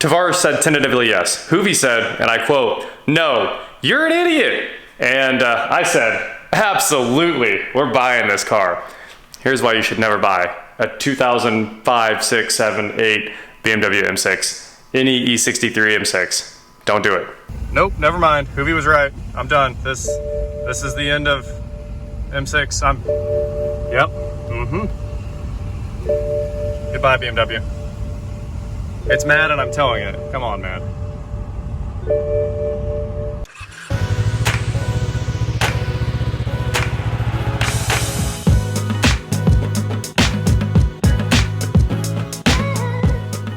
Tavares said tentatively yes. Hoovy said, and I quote, "No, you're an idiot." And I said, absolutely, we're buying this car. Here's why you should never buy a 2005, 6, 7, 8 BMW M6. Any E63 M6. Don't do it. Nope, never mind. Hoovy was right. I'm done. This is the end of M6. Yep. Goodbye, BMW. It's mad and I'm towing it. Come on, man.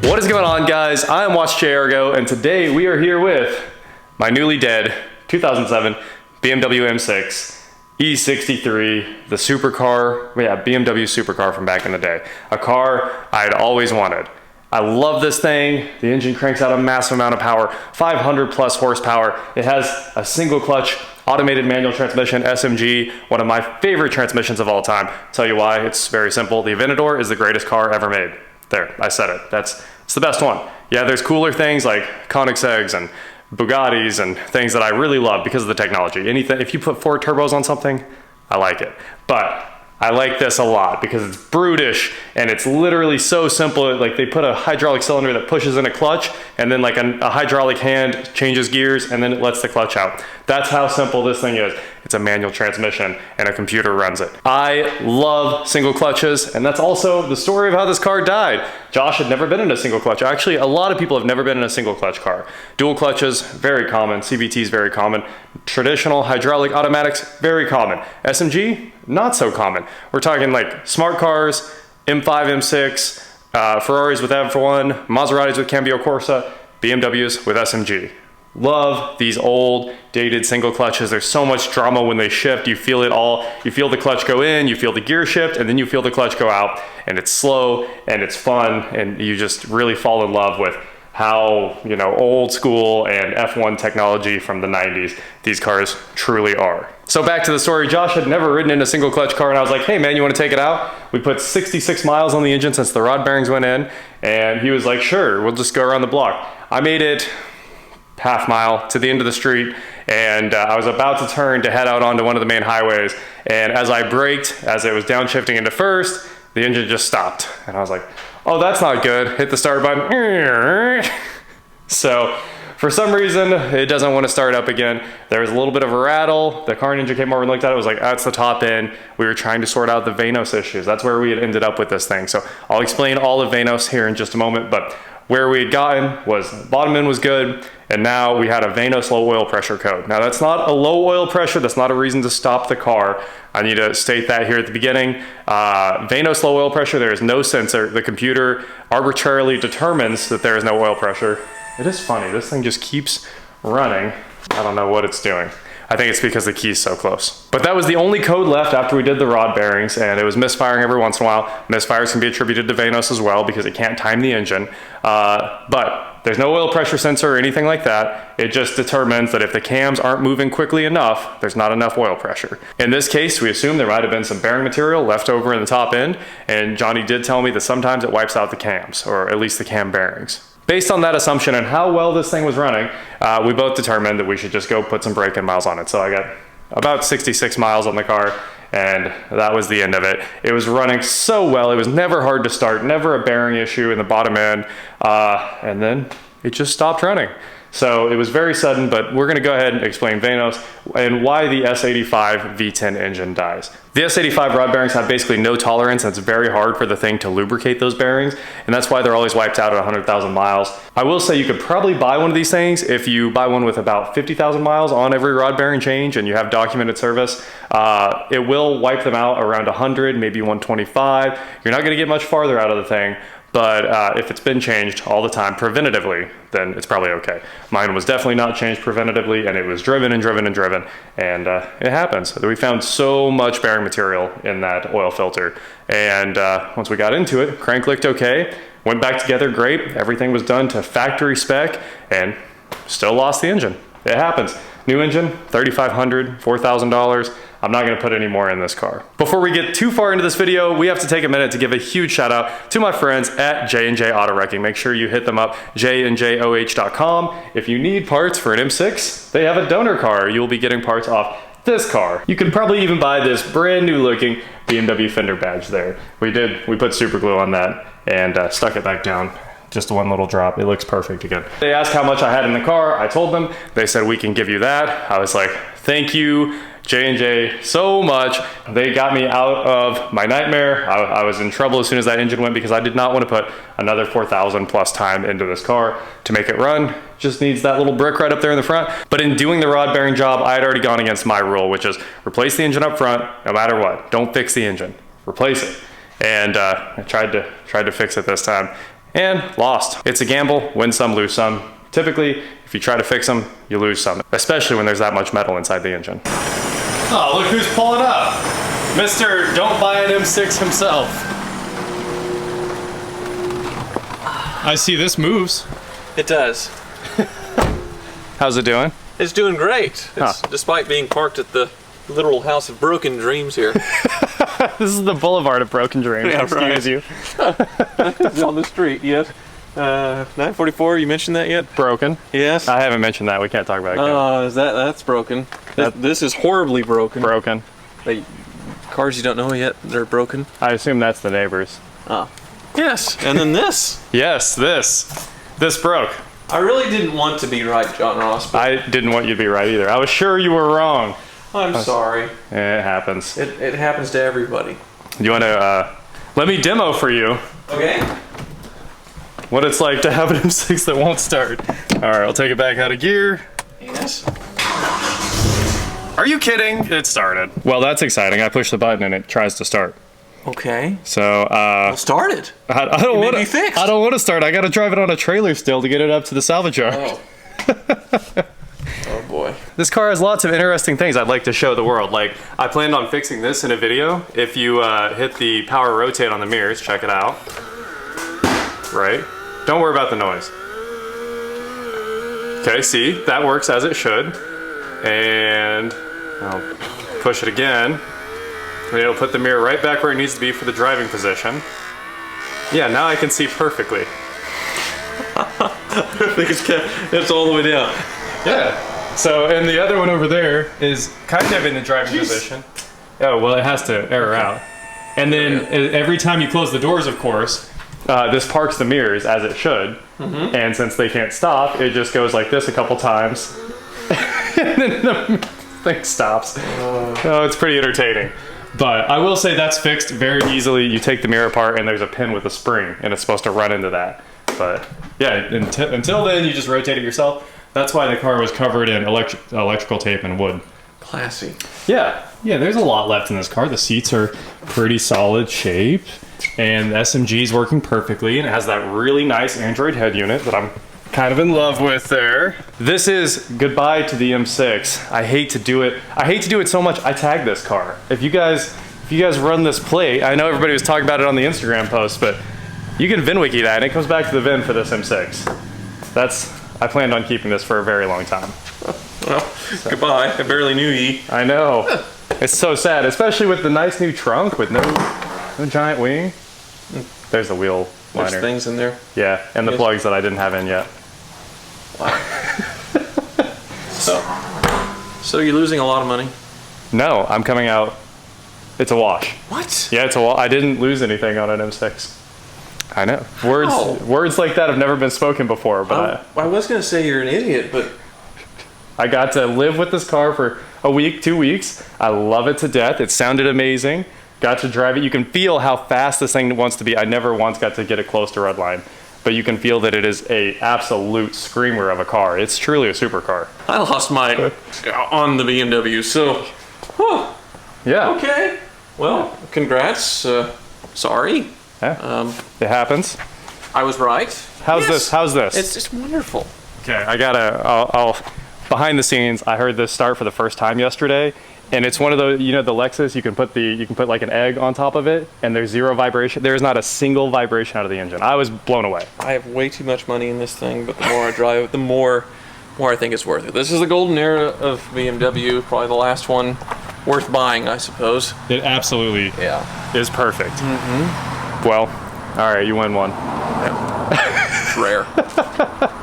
What is going on, guys? I am Watch J Ergo, and today we are here with my newly dead 2007 BMW M6 E63, the supercar, BMW supercar from back in the day. A car I'd always wanted. I love this thing. The engine cranks out a massive amount of power, 500 plus horsepower. It has a single clutch, automated manual transmission, SMG, one of my favorite transmissions of all time. Tell you why, it's very simple. The Aventador is the greatest car ever made. There, I said it. It's the best one. Yeah, there's cooler things like Koenigseggs and Bugattis and things that I really love because of the technology. If you put 4 turbos on something, I like it. But I like this a lot because it's brutish and it's literally so simple. Like, they put a hydraulic cylinder that pushes in a clutch, and then like a hydraulic hand changes gears, and then it lets the clutch out. That's how simple this thing is. It's a manual transmission and a computer runs it. I love single clutches, and that's also the story of how this car died. Josh had never been in a single clutch. Actually, a lot of people have never been in a single clutch car. Dual clutches, very common. CVTs, very common. Traditional hydraulic automatics, very common. SMG, not so common. We're talking like smart cars, M5, M6, Ferraris with F1, Maseratis with Cambio Corsa, BMWs with SMG. Love these old, dated single clutches. There's so much drama when they shift. You feel it all. You feel the clutch go in, you feel the gear shift, and then you feel the clutch go out, and it's slow, and it's fun, and you just really fall in love with how, you know, old school and F1 technology from the 90s these cars truly are. So back to the story, Josh had never ridden in a single clutch car, and I was like, hey man, you want to take it out? We put 66 miles on the engine since the rod bearings went in, and he was like, sure, we'll just go around the block. I made it half mile to the end of the street, and I was about to turn to head out onto one of the main highways, and as I braked, as it was downshifting into first, the engine just stopped, and I was like, oh, that's not good. Hit the start button. So for some reason it doesn't want to start up again. There was a little bit of a rattle. The car engine came over and looked at it. It was like, that's the top end. We were trying to sort out the VANOS issues. That's where we had ended up with this thing. So I'll explain all of VANOS here in just a moment, but where we had gotten was bottom end was good, and now we had a VANOS low oil pressure code. Now that's not a low oil pressure, that's not a reason to stop the car. I need to state that here at the beginning. VANOS low oil pressure, there is no sensor. The computer arbitrarily determines that there is no oil pressure. It is funny, this thing just keeps running. I don't know what it's doing. I think it's because the key's so close. But that was the only code left after we did the rod bearings, and it was misfiring every once in a while. Misfires can be attributed to VANOS as well because it can't time the engine. But there's no oil pressure sensor or anything like that. It just determines that if the cams aren't moving quickly enough, there's not enough oil pressure. In this case, we assume there might have been some bearing material left over in the top end, and Johnny did tell me that sometimes it wipes out the cams, or at least the cam bearings. Based on that assumption and how well this thing was running, we both determined that we should just go put some break-in miles on it. So I got about 66 miles on the car, and that was the end of it. It was running so well. It was never hard to start, never a bearing issue in the bottom end, and then it just stopped running. So it was very sudden, but we're gonna go ahead and explain VANOS and why the S85 V10 engine dies. The S85 rod bearings have basically no tolerance, and it's very hard for the thing to lubricate those bearings, and that's why they're always wiped out at 100,000 miles. I will say you could probably buy one of these things if you buy one with about 50,000 miles on every rod bearing change and you have documented service. It will wipe them out around 100, maybe 125. You're not gonna get much farther out of the thing. But if it's been changed all the time preventatively, then it's probably okay. Mine was definitely not changed preventatively, and it was driven and driven and driven, and it happens. We found so much bearing material in that oil filter, and once we got into it, crank licked okay, went back together great, everything was done to factory spec, and still lost the engine. It happens. New engine, $3,500, $4,000. I'm not gonna put any more in this car. Before we get too far into this video, we have to take a minute to give a huge shout out to my friends at J&J Auto Wrecking. Make sure you hit them up, jandjoh.com. If you need parts for an M6, they have a donor car. You'll be getting parts off this car. You could probably even buy this brand new looking BMW fender badge there. We put super glue on that and stuck it back down. Just one little drop. It looks perfect again. They asked how much I had in the car. I told them. They said, we can give you that. I was like, thank you, J&J, so much. They got me out of my nightmare. I was in trouble as soon as that engine went because I did not want to put another 4,000 plus time into this car to make it run. Just needs that little brick right up there in the front. But in doing the rod bearing job, I had already gone against my rule, which is replace the engine up front, no matter what. Don't fix the engine, replace it. And I tried to fix it this time and lost. It's a gamble, win some, lose some. Typically, if you try to fix them, you lose some, especially when there's that much metal inside the engine. Oh, look who's pulling up. Mr. Don't Buy an M6 himself. I see this moves. It does. How's it doing? It's doing great. Despite being parked at the literal house of broken dreams here. This is the boulevard of broken dreams. Yeah, excuse you. It's on the street, yes. 944, you mentioned that yet? Broken? Yes. I haven't mentioned that. We can't talk about it. Oh, that's broken. This is horribly broken. Broken. Cars you don't know yet, they're broken. I assume that's the neighbors. Oh. Yes, and then this. Yes, this. This broke. I really didn't want to be right, John Ross. But I didn't want you to be right either. I was sure you were wrong. I'm sorry. It happens. It happens to everybody. You want to let me demo for you Okay. what it's like to have an M6 that won't start. All right, I'll take it back out of gear. Yes. Are you kidding? It started. Well, that's exciting. I push the button and it tries to start. Okay. So, Well, start it. I don't want to. Fixed. I don't want to start. I got to drive it on a trailer still to get it up to the salvage yard. Oh. Oh boy. This car has lots of interesting things I'd like to show the world. Like, I planned on fixing this in a video. If you hit the power rotate on the mirrors, check it out. Right? Don't worry about the noise. Okay, see, that works as it should. And I'll push it again. And it'll put the mirror right back where it needs to be for the driving position. Yeah, now I can see perfectly. I think it's all the way down. Yeah. So, and the other one over there is kind of in the driving position. Oh, well, it has to error out. And then every time you close the doors, of course, this parks the mirrors as it should. And since they can't stop, it just goes like this a couple times. And then the thing stops. Oh, it's pretty entertaining. But I will say that's fixed very easily. You take the mirror apart and there's a pin with a spring and it's supposed to run into that. But yeah, until then you just rotate it yourself. That's why the car was covered in electrical tape and wood. Classy. Yeah, there's a lot left in this car. The seats are pretty solid shape and the SMG is working perfectly and it has that really nice Android head unit that I'm kind of in love with there. This is goodbye to the M6. I hate to do it. I hate to do it so much. I tagged this car. If you guys run this plate, I know everybody was talking about it on the Instagram post, but you can VinWiki that and it comes back to the VIN for this M6. I planned on keeping this for a very long time. Well, so. Goodbye. I barely knew ye. I know. It's so sad, especially with the nice new trunk with no giant wing. There's the wheel liner. There's things in there. Yeah, and the plugs that I didn't have in yet. Wow. So you're losing a lot of money? No, I'm coming out. It's a wash. What? Yeah, it's a wash. I didn't lose anything on an M6. I know. Words like that have never been spoken before, but I was going to say you're an idiot, but I got to live with this car for a week, 2 weeks. I love it to death. It sounded amazing. Got to drive it. You can feel how fast this thing wants to be. I never once got to get it close to redline, but you can feel that it is a absolute screamer of a car. It's truly a supercar. I lost mine on the BMW, so yeah. Okay. Well, congrats. Sorry. Yeah. It happens. I was right. How's this? How's this? It's just wonderful. Okay, I'll behind the scenes, I heard this start for the first time yesterday, and it's one of those, you know, the Lexus, you can put like an egg on top of it, and there's zero vibration. There's not a single vibration out of the engine. I was blown away. I have way too much money in this thing, but the more I drive it, the more I think it's worth it. This is the golden era of BMW, probably the last one worth buying, I suppose. It absolutely is perfect. Well, all right, you win one. Rare.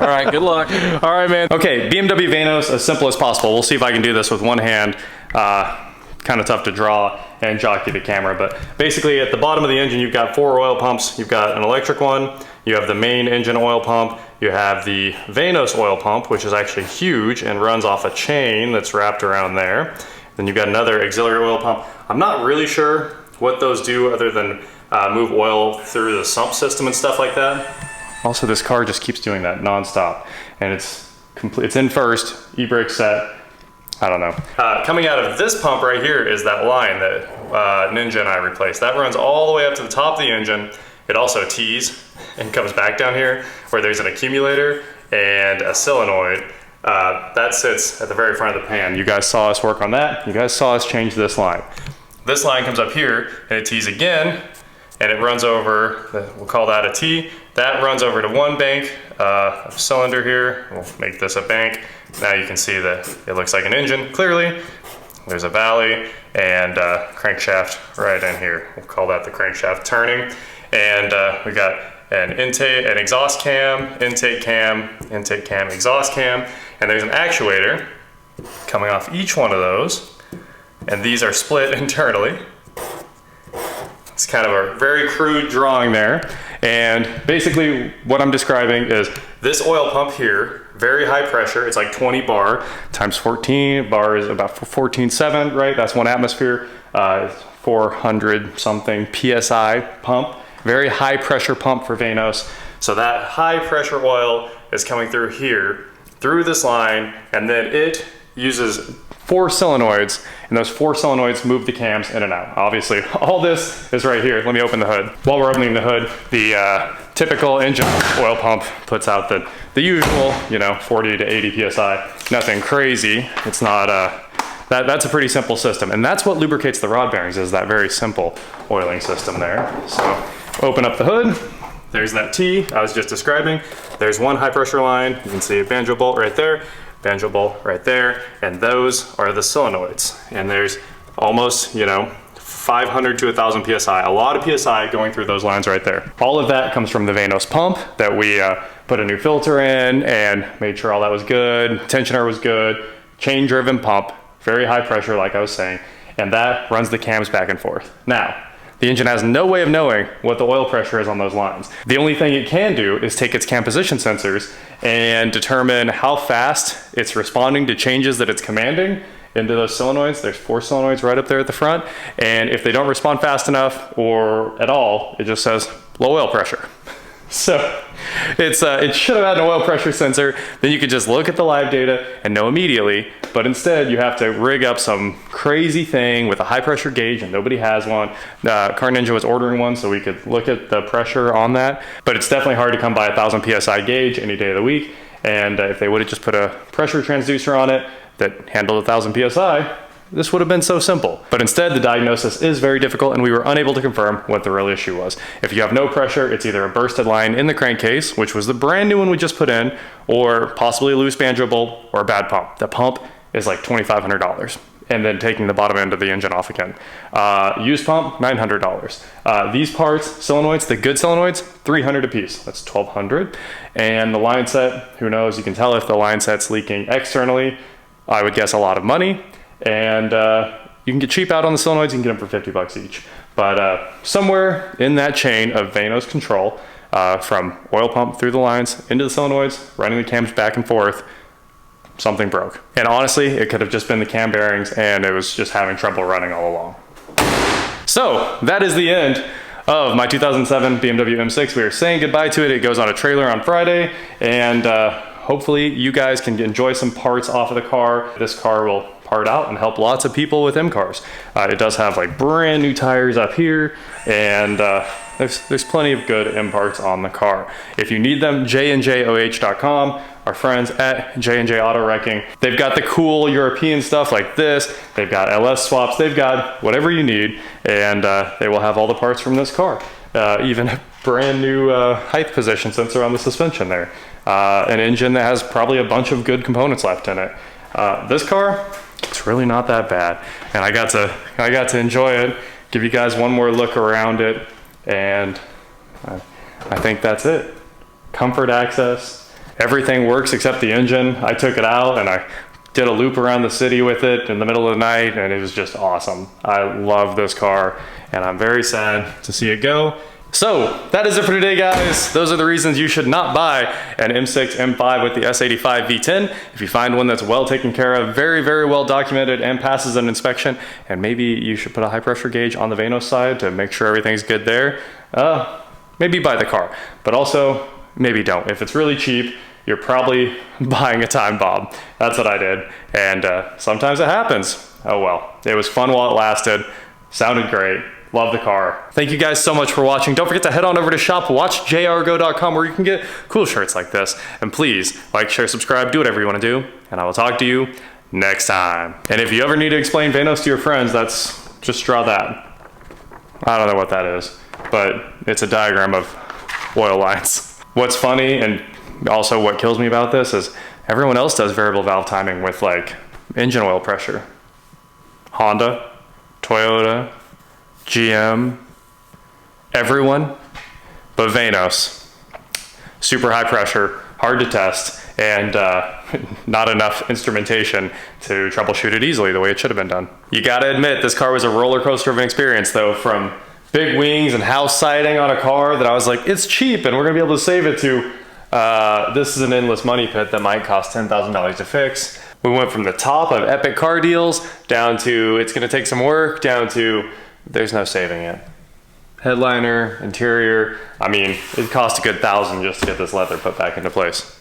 All right, good luck. All right, man. Okay, BMW VANOS, as simple as possible. We'll see if I can do this with one hand. Kind of tough to draw and jockey the camera, but basically at the bottom of the engine, you've got 4 oil pumps. You've got an electric one, you have the main engine oil pump, you have the VANOS oil pump, which is actually huge and runs off a chain that's wrapped around there. Then you've got another auxiliary oil pump. I'm not really sure what those do other than move oil through the sump system and stuff like that. Also, this car just keeps doing that nonstop, and it's in first, e-brake set. I don't know. Coming out of this pump right here is that line that Ninja and I replaced. That runs all the way up to the top of the engine. It also tees and comes back down here where there's an accumulator and a solenoid. That sits at the very front of the pan. You guys saw us work on that. You guys saw us change this line. This line comes up here and it tees again, and it runs over, we'll call that a T. That runs over to one bank, a cylinder here. We'll make this a bank. Now you can see that it looks like an engine, clearly. There's a valley and a crankshaft right in here. We'll call that the crankshaft turning. And we got an intake, an exhaust cam, intake cam, exhaust cam, and there's an actuator coming off each one of those. And these are split internally. It's kind of a very crude drawing there. And basically what I'm describing is this oil pump here, very high pressure. It's like 20 bar times 14. Bar is about 14.7, right? That's 1 atmosphere. 400 something PSI pump. Very high pressure pump for VANOS. So that high pressure oil is coming through here, through this line, and then it uses 4 solenoids, and those 4 solenoids move the cams in and out. Obviously, all this is right here. Let me open the hood. While we're opening the hood, the typical engine oil pump puts out the usual, 40 to 80 PSI. Nothing crazy. It's not, that's a pretty simple system. And that's what lubricates the rod bearings, is that very simple oiling system there. So open up the hood. There's that T I was just describing. There's one high pressure line. You can see a banjo bolt right there. Banjo bolt right there, and those are the solenoids. And there's almost, 500 to 1,000 PSI, a lot of PSI going through those lines right there. All of that comes from the VANOS pump that we put a new filter in and made sure all that was good, tensioner was good, chain driven pump, very high pressure like I was saying, and that runs the cams back and forth. Now, the engine has no way of knowing what the oil pressure is on those lines. The only thing it can do is take its cam position sensors and determine how fast it's responding to changes that it's commanding into those solenoids. There's 4 solenoids right up there at the front. And if they don't respond fast enough or at all, it just says low oil pressure. So it should have had an oil pressure sensor. Then you could just look at the live data and know immediately. But instead, you have to rig up some crazy thing with a high pressure gauge, and nobody has one. Car Ninja was ordering one so we could look at the pressure on that. But it's definitely hard to come by a 1,000 PSI gauge any day of the week. And if they would have just put a pressure transducer on it that handled 1,000 PSI, this would have been so simple. But instead, the diagnosis is very difficult, and we were unable to confirm what the real issue was. If you have no pressure, it's either a bursted line in the crankcase, which was the brand new one we just put in, or possibly a loose banjo bolt or a bad pump. The pump is like $2,500, and then taking the bottom end of the engine off again. Used pump, $900. These parts, solenoids, the good solenoids, $300 a piece. That's $1,200. And the line set, who knows? You can tell if the line set's leaking externally. I would guess a lot of money. And you can get cheap out on the solenoids. You can get them for 50 bucks each. But somewhere in that chain of VANOS control, from oil pump through the lines into the solenoids, running the cams back and forth, something broke. And honestly, it could have just been the cam bearings, and it was just having trouble running all along. So that is the end of my 2007 BMW M6. We are saying goodbye to it. It goes on a trailer on Friday, and hopefully you guys can enjoy some parts off of the car. This car will part out and help lots of people with M cars. It does have like brand new tires up here, and there's plenty of good M parts on the car. If you need them, jnjoh.com. Our friends at J&J Auto Wrecking. They've got the cool European stuff like this. They've got LS swaps. They've got whatever you need, and they will have all the parts from this car. Even a brand new height position sensor on the suspension there. An engine that has probably a bunch of good components left in it. This car, it's it's really not that bad. And I got to enjoy it, give you guys one more look around it, and I think that's it. Comfort, access, everything works except the engine. I took it out and I did a loop around the city with it in the middle of the night, and it was just awesome. I love this car, and I'm very sad to see it go. So that is it for today, guys. Those are the reasons you should not buy an M6 M5 with the S85 V10. If you find one that's well taken care of, very, very well documented and passes an inspection, and maybe you should put a high pressure gauge on the VANOS side to make sure everything's good there, maybe buy the car. But also, maybe don't. If it's really cheap, you're probably buying a time bomb. That's what I did. And sometimes it happens. Oh well. It was fun while it lasted. Sounded great. Love the car. Thank you guys so much for watching. Don't forget to head on over to shopwatchjargo.com where you can get cool shirts like this. And please like, share, subscribe, do whatever you want to do. And I will talk to you next time. And if you ever need to explain VANOS to your friends, just draw that. I don't know what that is, but it's a diagram of oil lines. What's funny and also what kills me about this is everyone else does variable valve timing with like engine oil pressure. Honda, Toyota, GM, everyone, but VANOS. Super high pressure, hard to test, and not enough instrumentation to troubleshoot it easily the way it should have been done. You gotta admit, this car was a roller coaster of an experience though, from big wings and house siding on a car that I was like, it's cheap and we're gonna be able to save it, to this is an endless money pit that might cost $10,000 to fix. We went from the top of epic car deals down to it's gonna take some work, down to there's no saving it. Headliner, interior, I mean, it cost a good $1,000 just to get this leather put back into place.